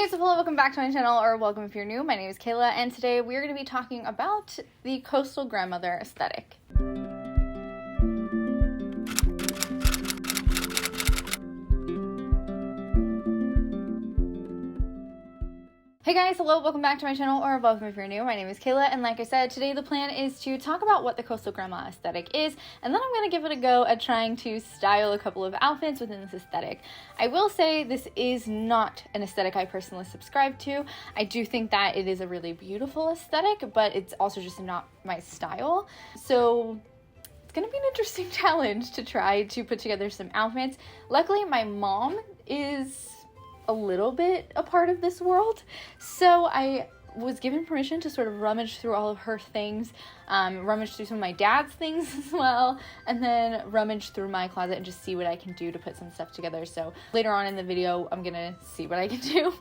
Hey, so hello, welcome back to my channel, or welcome if you're new. My name is Kayla, and today we're going to be talking about the coastal grandmother aesthetic. Hey guys, hello, welcome back to my channel, or welcome if you're new. My name is Kayla, and like I said, today the plan is to talk about what the coastal grandma aesthetic is, and then I'm going to give it a go at trying to style a couple of outfits within this aesthetic. I will say this is not an aesthetic I personally subscribe to. I do think that it is a really beautiful aesthetic, but it's also just not my style. So it's going to be an interesting challenge to try to put together some outfits. Luckily, my mom is a little bit a part of this world, so I was given permission to sort of rummage through all of her things, rummage through some of my dad's things as well, and then rummage through my closet and just see what I can do to put some stuff together. So later on in the video, I'm gonna see what I can do,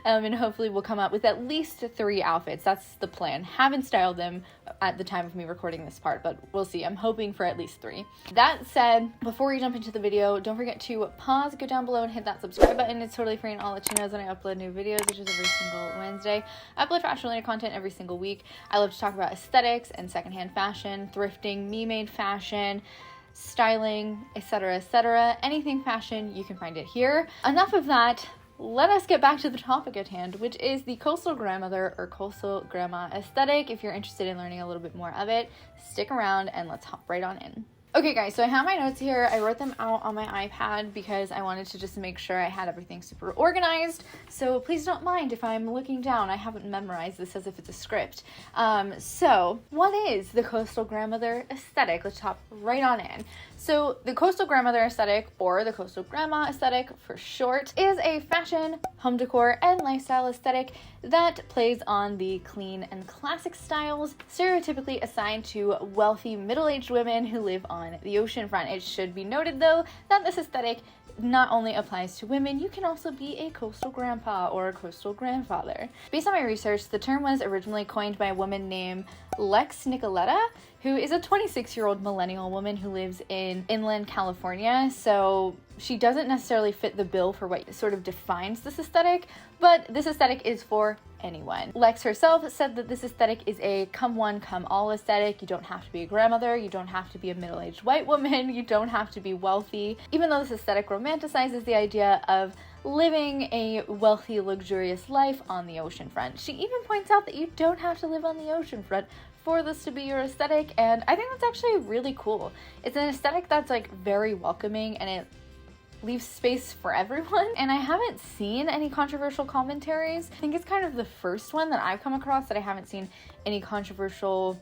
and hopefully we'll come up with at least 3 outfits. That's the plan. Haven't styled them at the time of me recording this part, but we'll see. I'm hoping for at least 3. That said, before we jump into the video, don't forget to pause, go down below, and hit that subscribe button. It's totally free, and I'll let you know when I upload new videos, which is every single Wednesday. I upload fashion-related content every single week. I love to talk about aesthetics and secondhand fashion, thrifting, me-made fashion, styling, etc., etc. Anything fashion, you can find it here. Enough of that. Let us get back to the topic at hand, which is the coastal grandmother or coastal grandma aesthetic. If you're interested in learning a little bit more of it, stick around and let's hop right on in. Okay guys, so I have my notes here. I wrote them out on my iPad because I wanted to just make sure I had everything super organized. So please don't mind if I'm looking down. I haven't memorized this as if it's a script. So what is the coastal grandmother aesthetic? Let's hop right on in. So the coastal grandmother aesthetic, or the coastal grandma aesthetic for short, is a fashion, home decor, and lifestyle aesthetic that plays on the clean and classic styles stereotypically assigned to wealthy middle-aged women who live on the oceanfront. It should be noted though that this aesthetic not only applies to women, you can also be a coastal grandpa or a coastal grandfather. Based on my research, the term was originally coined by a woman named Lex Nicoleta, who is a 26-year-old millennial woman who lives in inland California. So she doesn't necessarily fit the bill for what sort of defines this aesthetic, but this aesthetic is for anyone. Lex herself said that this aesthetic is a come one, come all aesthetic. You don't have to be a grandmother, you don't have to be a middle-aged white woman, you don't have to be wealthy. Even though this aesthetic romanticizes the idea of living a wealthy, luxurious life on the oceanfront. She even points out that you don't have to live on the oceanfront for this to be your aesthetic, and I think that's actually really cool. It's an aesthetic that's like very welcoming, and it leaves space for everyone. And I haven't seen any controversial commentaries. I think it's kind of the first one that I've come across that I haven't seen any controversial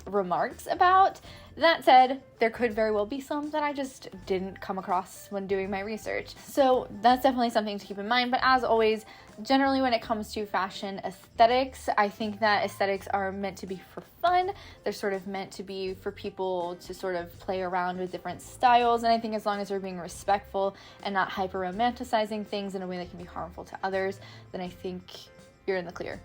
remarks about. That said, there could very well be some that I just didn't come across when doing my research. So that's definitely something to keep in mind. But as always, generally when it comes to fashion aesthetics, I think that aesthetics are meant to be for fun. They're sort of meant to be for people to sort of play around with different styles. And I think as long as they're being respectful and not hyper romanticizing things in a way that can be harmful to others, then I think you're in the clear.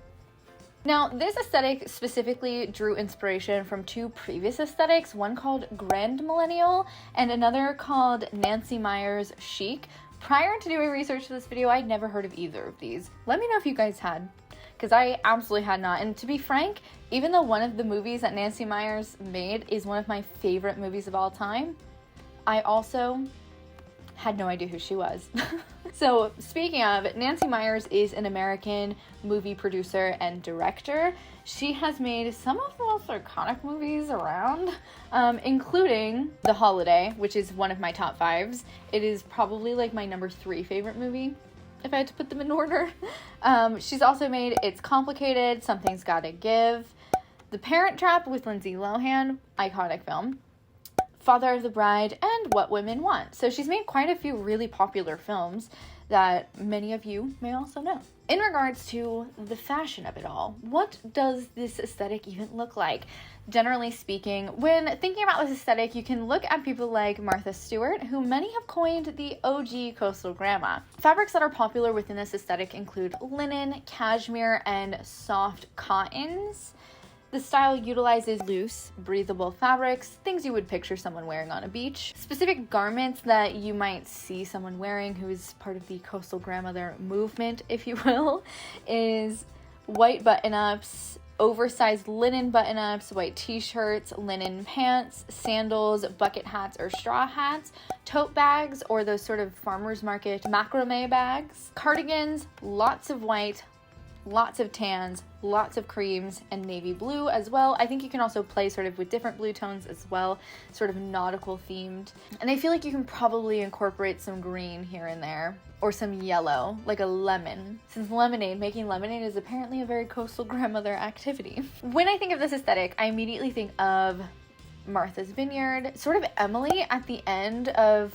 Now, this aesthetic specifically drew inspiration from 2 previous aesthetics, one called Grand Millennial and another called Nancy Meyers Chic. Prior to doing research for this video, I'd never heard of either of these. Let me know if you guys had, because I absolutely had not. And to be frank, even though one of the movies that Nancy Meyers made is one of my favorite movies of all time, I also had no idea who she was. So speaking of, Nancy Meyers is an American movie producer and director. She has made some of the most iconic movies around, including The Holiday, which is one of my top 5s. It is probably like my number 3 favorite movie, if I had to put them in order. She's also made It's Complicated, Something's Gotta Give, The Parent Trap with Lindsay Lohan, iconic film, Father of the Bride, and What Women Want. So she's made quite a few really popular films that many of you may also know. In regards to the fashion of it all, what does this aesthetic even look like? Generally speaking, when thinking about this aesthetic, you can look at people like Martha Stewart, who many have coined the OG coastal grandma. Fabrics that are popular within this aesthetic include linen, cashmere, and soft cottons. The style utilizes loose, breathable fabrics, things you would picture someone wearing on a beach. Specific garments that you might see someone wearing who is part of the coastal grandmother movement, if you will, is white button-ups, oversized linen button-ups, white t-shirts, linen pants, sandals, bucket hats or straw hats, tote bags or those sort of farmer's market macrame bags, cardigans, lots of white, lots of tans, lots of creams, and navy blue as well. I think you can also play sort of with different blue tones as well, sort of nautical themed. And I feel like you can probably incorporate some green here and there, or some yellow, like a lemon, since making lemonade is apparently a very coastal grandmother activity. When I think of this aesthetic, I immediately think of Martha's Vineyard, sort of Emily at the end of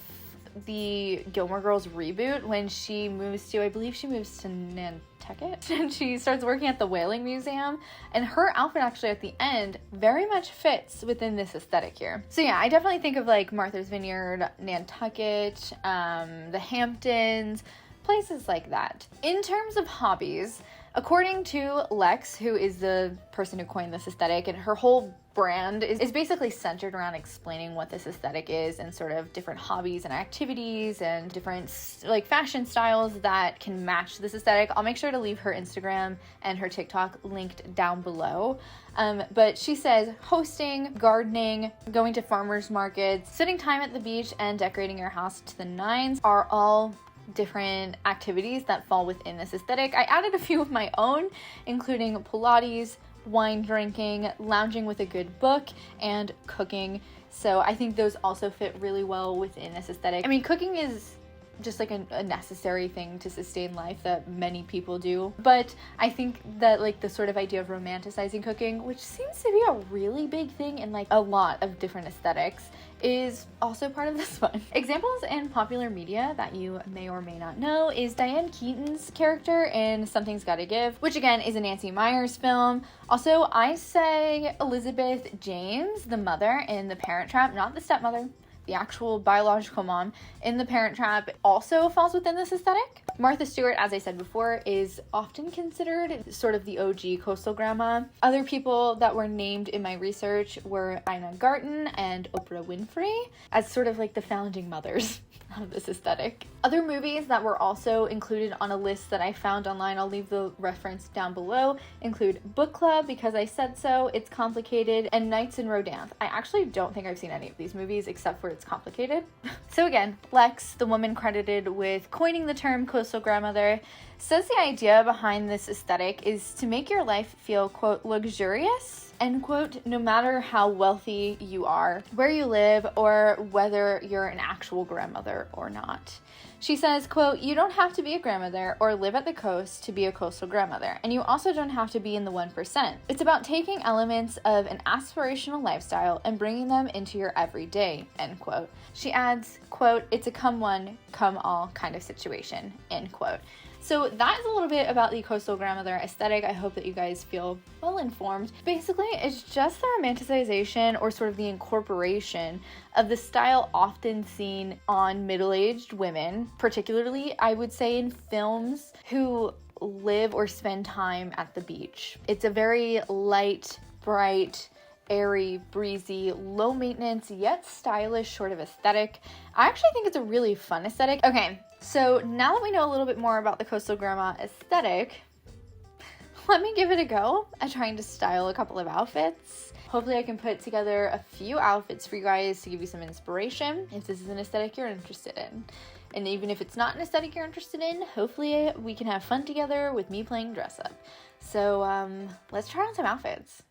the Gilmore Girls reboot when she moves to, I believe she moves to Nantucket, and she starts working at the Whaling Museum, and her outfit actually at the end very much fits within this aesthetic here. So yeah, I definitely think of like Martha's Vineyard, Nantucket, the Hamptons, places like that. In terms of hobbies, according to Lex, who is the person who coined this aesthetic, and her whole brand is basically centered around explaining what this aesthetic is and sort of different hobbies and activities and different like fashion styles that can match this aesthetic. I'll make sure to leave her Instagram and her TikTok linked down below. But she says hosting, gardening, going to farmers markets, spending time at the beach, and decorating your house to the nines are all different activities that fall within this aesthetic. I added a few of my own, including Pilates, wine drinking, lounging with a good book, and cooking. So I think those also fit really well within this aesthetic. I mean, cooking is just like a necessary thing to sustain life that many people do. But I think that like the sort of idea of romanticizing cooking, which seems to be a really big thing in like a lot of different aesthetics, is also part of this one. Examples in popular media that you may or may not know is Diane Keaton's character in Something's Gotta Give, which again is a Nancy Meyers film. Also, I say Elizabeth James, the mother in The Parent Trap, not the stepmother, the actual biological mom in The Parent Trap, also falls within this aesthetic. Martha Stewart, as I said before, is often considered sort of the OG coastal grandma. Other people that were named in my research were Ina Garten and Oprah Winfrey as sort of like the founding mothers of this aesthetic. Other movies that were also included on a list that I found online, I'll leave the reference down below, include Book Club, Because I Said So, It's Complicated, and Nights in Rodanthe. I actually don't think I've seen any of these movies except for It's Complicated. So again, Lex, the woman credited with coining the term coastal grandmother, says the idea behind this aesthetic is to make your life feel, quote, luxurious, end quote, no matter how wealthy you are, where you live, or whether you're an actual grandmother or not. She says, quote, you don't have to be a grandmother or live at the coast to be a coastal grandmother, and you also don't have to be in the 1%. It's about taking elements of an aspirational lifestyle and bringing them into your everyday, end quote. She adds, quote, it's a come one, come all kind of situation, end quote. So that is a little bit about the coastal grandmother aesthetic. I hope that you guys feel well informed. Basically, it's just the romanticization or sort of the incorporation of the style often seen on middle-aged women, particularly I would say in films, who live or spend time at the beach. It's a very light, bright, airy, breezy, low maintenance, yet stylish sort of aesthetic. I actually think it's a really fun aesthetic. Okay, so now that we know a little bit more about the coastal grandma aesthetic, let me give it a go at trying to style a couple of outfits. Hopefully I can put together a few outfits for you guys to give you some inspiration if this is an aesthetic you're interested in. And even if it's not an aesthetic you're interested in, hopefully we can have fun together with me playing dress up. So let's try on some outfits.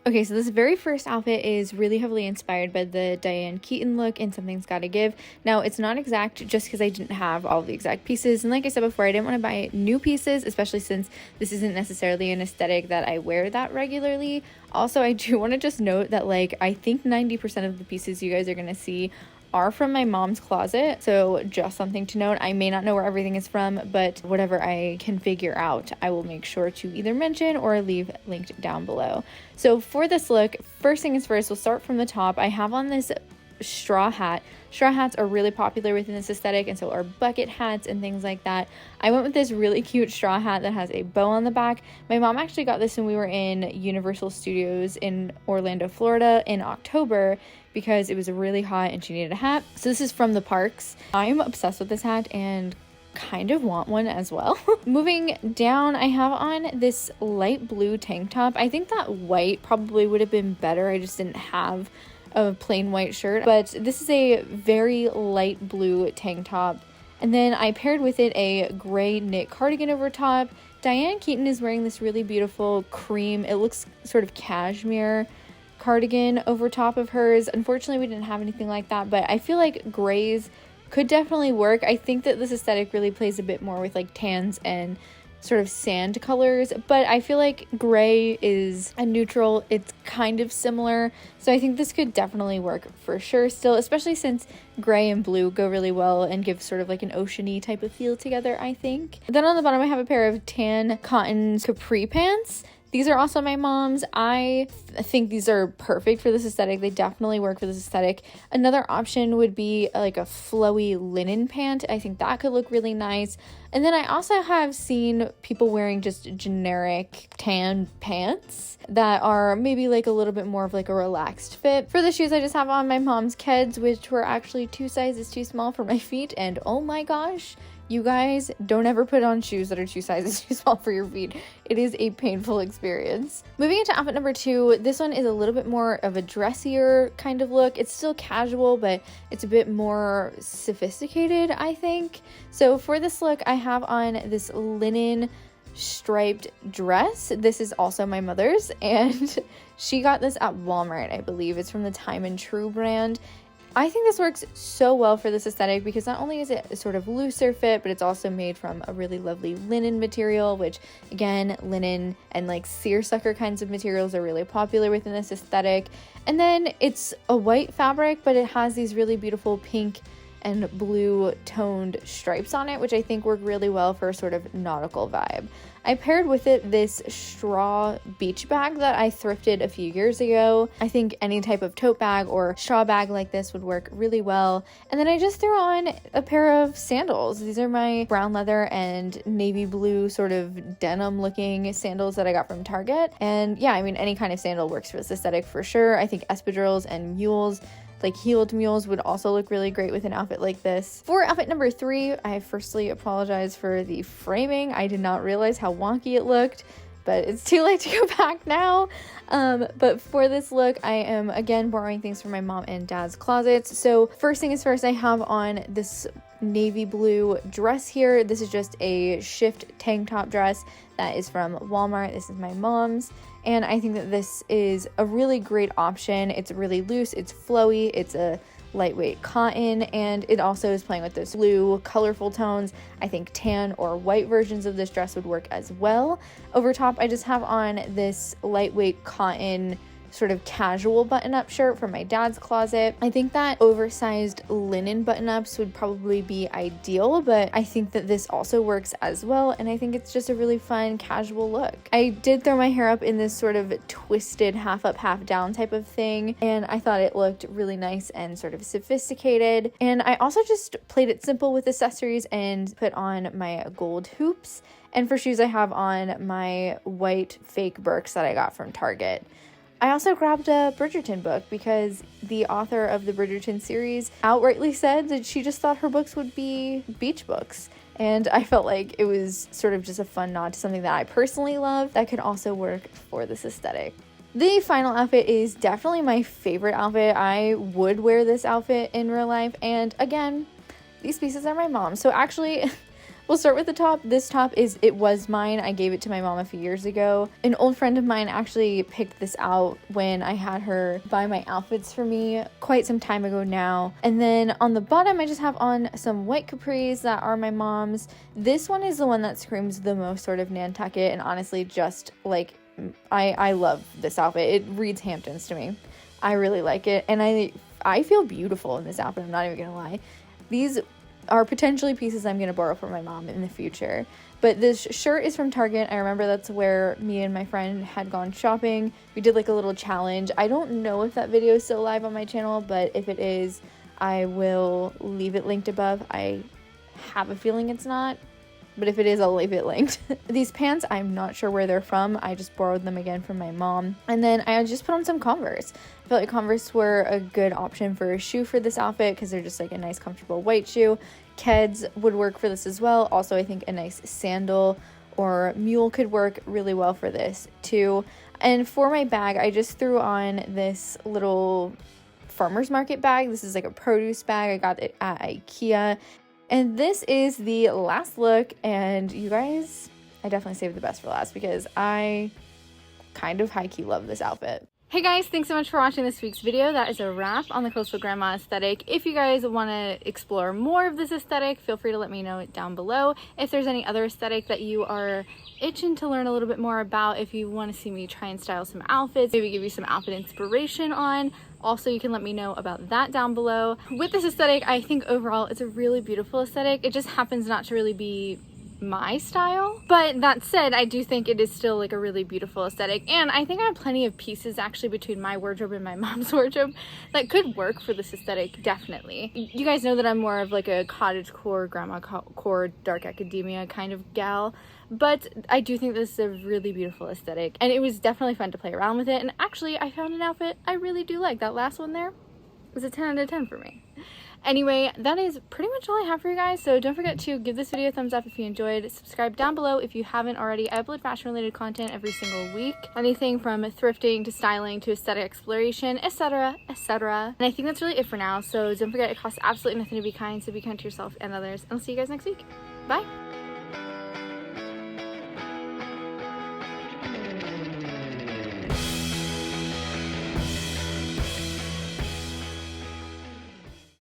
Okay, so this very first outfit is really heavily inspired by the Diane Keaton look in Something's Gotta Give. Now, it's not exact just because I didn't have all the exact pieces. And like I said before, I didn't want to buy new pieces, especially since this isn't necessarily an aesthetic that I wear that regularly. Also, I do want to just note that, like, I think 90% of the pieces you guys are going to see are from my mom's closet, so just something to note. I may not know where everything is from, but whatever I can figure out, I will make sure to either mention or leave linked down below. So for this look, first thing is first, we'll start from the top. I have on this straw hat. Straw hats are really popular within this aesthetic, and so are bucket hats and things like that. I went with this really cute straw hat that has a bow on the back. My mom actually got this when we were in Universal Studios in Orlando, Florida in October, because it was really hot and she needed a hat. So this is from the parks. I'm obsessed with this hat and kind of want one as well. Moving down, I have on this light blue tank top. I think that white probably would have been better. I just didn't have a plain white shirt, but this is a very light blue tank top. And then I paired with it a gray knit cardigan over top. Diane Keaton is wearing this really beautiful cream, it looks sort of cashmere cardigan over top of hers. Unfortunately, we didn't have anything like that, but I feel like grays could definitely work. I think that this aesthetic really plays a bit more with like tans and sort of sand colors, but I feel like gray is a neutral. It's kind of similar, so I think this could definitely work for sure still, especially since gray and blue go really well and give sort of like an oceany type of feel together, I think. Then on the bottom I have a pair of tan cotton capri pants. These are also my mom's. I think these are perfect for this aesthetic. They definitely work for this aesthetic. Another option would be like a flowy linen pant. I think that could look really nice. And then I also have seen people wearing just generic tan pants that are maybe like a little bit more of like a relaxed fit. For the shoes, I just have on my mom's Keds, which were actually 2 sizes too small for my feet. And oh my gosh, you guys, don't ever put on shoes that are 2 sizes too small for your feet. It is a painful experience. Moving into outfit number 2, this one is a little bit more of a dressier kind of look. It's still casual, but it's a bit more sophisticated, I think. So for this look, I have on this linen striped dress. This is also my mother's, and she got this at Walmart, I believe. It's from the Time and True brand. I think this works so well for this aesthetic because not only is it a sort of looser fit, but it's also made from a really lovely linen material, which again, linen and like seersucker kinds of materials are really popular within this aesthetic. And then it's a white fabric, but it has these really beautiful pink and blue toned stripes on it, which I think work really well for a sort of nautical vibe. I paired with it this straw beach bag that I thrifted a few years ago. I think any type of tote bag or straw bag like this would work really well. And then I just threw on a pair of sandals. These are my brown leather and navy blue sort of denim looking sandals that I got from Target. And yeah, I mean, any kind of sandal works for this aesthetic for sure. I think espadrilles and mules, like heeled mules, would also look really great with an outfit like this. For outfit number 3, I firstly apologize for the framing. I did not realize how wonky it looked, but it's too late to go back now. But for this look, I am again borrowing things from my mom and dad's closets. So first thing is first, I have on this navy blue dress here. This is just a shift tank top dress that is from Walmart. This is my mom's. And I think that this is a really great option. It's really loose, it's flowy, it's a lightweight cotton, and it also is playing with those blue colorful tones. I think tan or white versions of this dress would work as well. Over top, I just have on this lightweight cotton sort of casual button-up shirt from my dad's closet. I think that oversized linen button-ups would probably be ideal, but I think that this also works as well, and I think it's just a really fun casual look. I did throw my hair up in this sort of twisted half up half down type of thing, and I thought it looked really nice and sort of sophisticated. And I also just played it simple with accessories and put on my gold hoops. And for shoes, I have on my white fake Birks that I got from Target. I also grabbed a Bridgerton book because the author of the Bridgerton series outrightly said that she just thought her books would be beach books. And I felt like it was sort of just a fun nod to something that I personally love that could also work for this aesthetic. The final outfit is definitely my favorite outfit. I would wear this outfit in real life. And again, these pieces are my mom's. So actually, we'll start with the top. This top was mine. I gave it to my mom a few years ago. An old friend of mine actually picked this out when I had her buy my outfits for me quite some time ago now. And then on the bottom, I just have on some white capris that are my mom's. This one is the one that screams the most sort of Nantucket, and honestly, just like, I love this outfit. It reads Hamptons to me. I really like it, and I feel beautiful in this outfit. I'm not even gonna lie. These are potentially pieces I'm going to borrow from my mom in the future. But this shirt is from Target. I remember that's where me and my friend had gone shopping. We did like a little challenge. I don't know if that video is still live on my channel, but if it is, I will leave it linked above. I have a feeling it's not, but if it is, I'll leave it linked. These pants, I'm not sure where they're from. I just borrowed them again from my mom. And then I just put on some Converse. I felt like Converse were a good option for a shoe for this outfit because they're just like a nice comfortable white shoe. Keds would work for this as well. Also, I think a nice sandal or mule could work really well for this too. And for my bag, I just threw on this little farmer's market bag. This is like a produce bag. I got it at IKEA. And this is the last look. And you guys, I definitely saved the best for last because I kind of high-key love this outfit. Hey guys, thanks so much for watching this week's video. That is a wrap on the Coastal Grandma aesthetic. If you guys want to explore more of this aesthetic, feel free to let me know down below. If there's any other aesthetic that you are itching to learn a little bit more about, if you want to see me try and style some outfits, maybe give you some outfit inspiration on, also you can let me know about that down below. With this aesthetic, I think overall it's a really beautiful aesthetic. It just happens not to really be my style, but that said, I do think it is still like a really beautiful aesthetic, and I think I have plenty of pieces actually between my wardrobe and my mom's wardrobe that could work for this aesthetic. Definitely. You guys know that I'm more of like a cottagecore, grandma core, dark academia kind of gal, but I do think this is a really beautiful aesthetic, and it was definitely fun to play around with it. And actually I found an outfit I really do like. That last one there was a 10 out of 10 for me. Anyway, that is pretty much all I have for you guys, so don't forget to give this video a thumbs up if you enjoyed. Subscribe down below if you haven't already. I upload fashion related content every single week. Anything from thrifting to styling to aesthetic exploration, etc, etc. And I think that's really it for now, so don't forget it costs absolutely nothing to be kind, so be kind to yourself and others. And I'll see you guys next week. Bye!